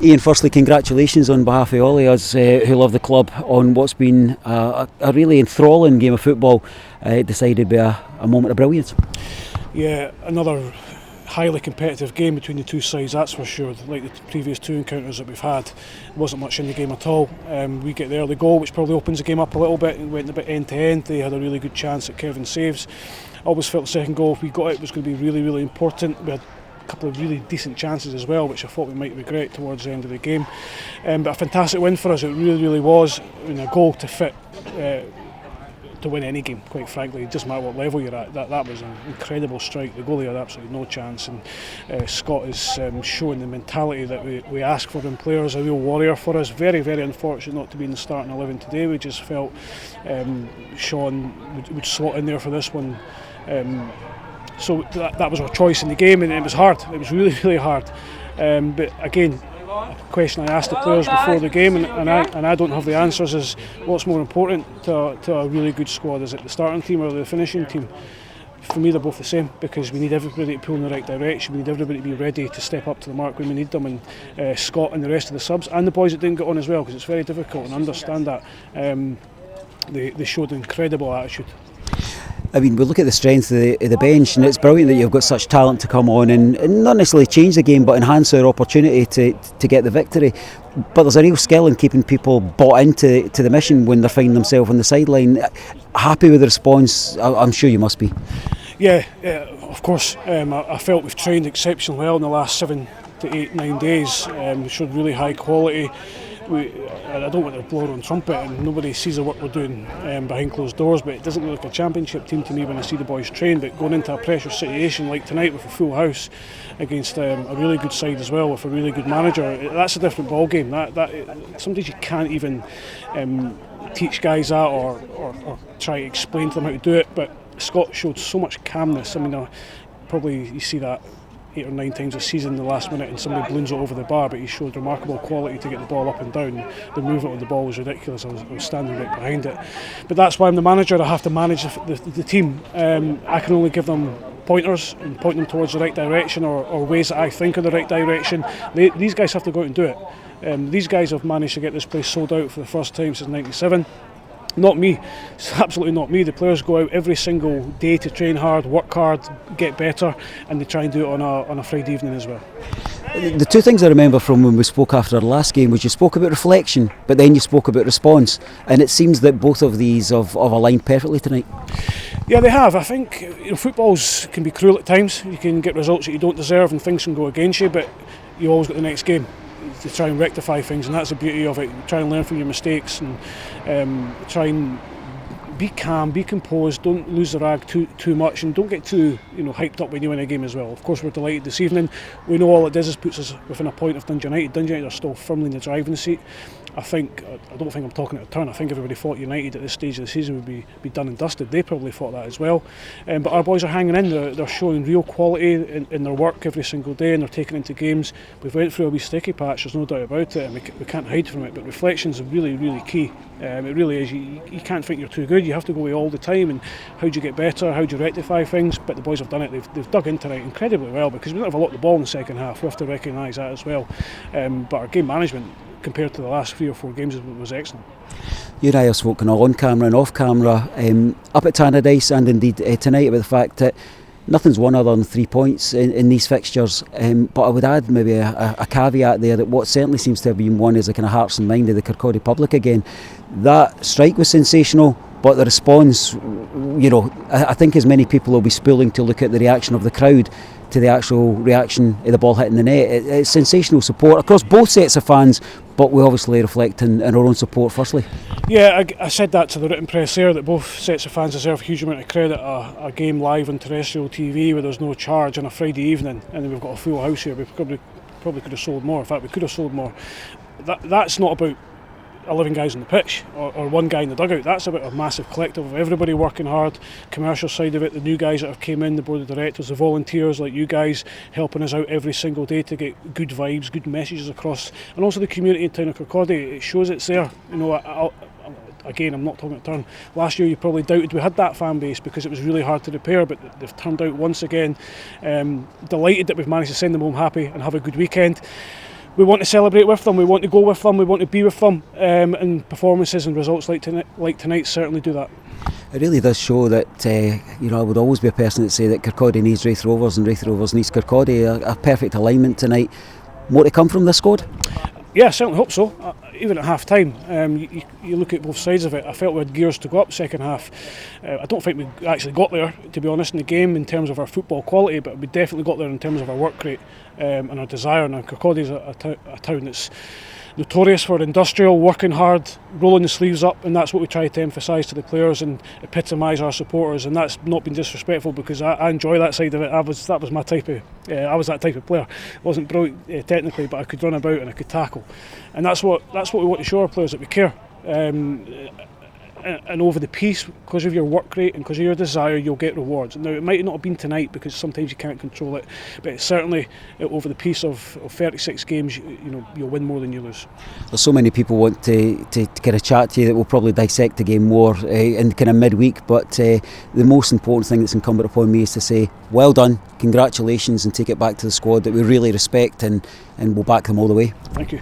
Ian, firstly, congratulations on behalf of all of us who love the club on what's been a really enthralling game of football, decided by a moment of brilliance. Yeah, another highly competitive game between the two sides, that's for sure. Like the previous two encounters that we've had, there wasn't much in the game at all. We get the early goal, which probably opens the game up a little bit, and went a bit end to end. They had a really good chance at Kevin saves. I always felt the second goal, if we got it, was going to be really, really important. We had couple of really decent chances as well, which I thought we might regret towards the end of the game. But a fantastic win for us, it really, really was. A goal to fit to win any game, quite frankly. It doesn't matter what level you're at. That was an incredible strike. The goalie had absolutely no chance, and Scott is showing the mentality that we ask for in players, a real warrior for us. Very, very unfortunate not to be in the starting 11 today. We just felt Sean would slot in there for this one. So that was our choice in the game, and it was hard. It was really, really hard. But again, a question I asked the players before the game, and I don't have the answers, is what's more important to a really good squad? Is it the starting team or the finishing team? For me, they're both the same, because we need everybody to pull in the right direction. We need everybody to be ready to step up to the mark when we need them, and Scott and the rest of the subs and the boys that didn't get on as well, because it's very difficult, and I understand that. They showed incredible attitude. I mean, we look at the strength of the bench, and it's brilliant that you've got such talent to come on and not necessarily change the game, but enhance our opportunity to get the victory. But there's a real skill in keeping people bought into the mission when they're finding themselves on the sideline. Happy with the response? I'm sure you must be. Yeah, of course. I felt we've trained exceptionally well in the last 7 to 8, 9 days. We showed really high quality. I don't want to blow our own trumpet, and nobody sees the work we're doing behind closed doors, but it doesn't look like a championship team to me when I see the boys train. But going into a pressure situation like tonight with a full house against a really good side as well, with a really good manager, that's a different ball game. That sometimes you can't even teach guys that or try to explain to them how to do it. But Scott showed so much calmness. I mean, probably you see that 8 or 9 times a season in the last minute and somebody balloons it over the bar, but he showed remarkable quality to get the ball up and down. The movement of the ball was ridiculous. I was standing right behind it. But that's why I'm the manager. I have to manage the team. I can only give them pointers and point them towards the right direction, or ways that I think are the right direction. These guys have to go out and do it. These guys have managed to get this place sold out for the first time since '97. Not me. It's absolutely not me. The players go out every single day to train hard, work hard, get better, and they try and do it on a Friday evening as well. The two things I remember from when we spoke after our last game was you spoke about reflection, but then you spoke about response, and it seems that both of these have aligned perfectly tonight. Yeah, they have. I think footballs can be cruel at times. You can get results that you don't deserve and things can go against you, but you always got the next game to try and rectify things, and that's the beauty of it. Try and learn from your mistakes, and try and be calm, be composed, don't lose the rag too much, and don't get too hyped up when you win a game as well. Of course, we're delighted this evening. We know all it does is puts us within a point of Dundee United. Dundee United are still firmly in the driving seat. I don't think I'm talking out of turn. I think everybody thought United at this stage of the season would be done and dusted. They probably thought that as well. But our boys are hanging in. They're showing real quality in their work every single day, and they're taking it into games. We've went through a wee sticky patch, there's no doubt about it, and we can't hide from it. But reflections are really, really key. It really is. You can't think you're too good. You have to go away all the time. And how do you get better? How do you rectify things? But the boys have done it. They've dug in tonight incredibly well, because we didn't have a lot of the ball in the second half. We have to recognise that as well. But our game management, compared to the last 3 or 4 games, was excellent. You and I have spoken on camera and off camera up at Tannadice, and indeed tonight, about the fact that nothing's won other than 3 points in these fixtures. But I would add maybe a caveat there, that what certainly seems to have been won is a kind of hearts and mind of the Kirkcaldy public again. That strike was sensational, but the response, I think as many people will be spooling to look at the reaction of the crowd to the actual reaction of the ball hitting the net. It's sensational support across both sets of fans, but we obviously reflect in our own support firstly. Yeah, I said that to the written press there, that both sets of fans deserve a huge amount of credit. A game live on terrestrial TV where there's no charge on a Friday evening, and then we've got a full house here. We probably could have sold more. In fact, we could have sold more. That's not about 11 guys on the pitch or one guy in the dugout. That's about a massive collective of everybody working hard, commercial side of it, the new guys that have came in, the board of directors, the volunteers like you guys helping us out every single day to get good vibes, good messages across, and also the community in town of Kirkcaldy. It shows it's there. Again, I'm not talking a turn. Last year you probably doubted we had that fan base because it was really hard to repair, but they've turned out once again. Delighted that we've managed to send them home happy and have a good weekend. we want to celebrate with them, we want to go with them, we want to be with them, and performances and results like tonight certainly do that. It really does show that, I would always be a person that say that Kirkcaldy needs Raith Rovers and Raith Rovers needs Kirkcaldy. A perfect alignment tonight. More to come from this squad? Yeah, I certainly hope so. Even at half time, you look at both sides of it. I felt we had gears to go up second half. I don't think we actually got there, to be honest, in the game in terms of our football quality, but we definitely got there in terms of our work rate and our desire. Now, Kirkcaldy is a town that's notorious for industrial, working hard, rolling the sleeves up, and that's what we try to emphasise to the players and epitomise our supporters. And that's not been disrespectful, because I enjoy that side of it. That was my type of. I was that type of player. I wasn't brilliant technically, but I could run about and I could tackle, and that's what we want to show our players, that we care. And over the piece, because of your work rate and because of your desire, you'll get rewards. Now, it might not have been tonight because sometimes you can't control it, but it's certainly over the piece of 36 games, you'll win more than you lose. There's so many people want to kind of chat to you that will probably dissect the game more in kind of midweek, but the most important thing that's incumbent upon me is to say well done, congratulations, and take it back to the squad that we really respect, and we'll back them all the way. Thank you.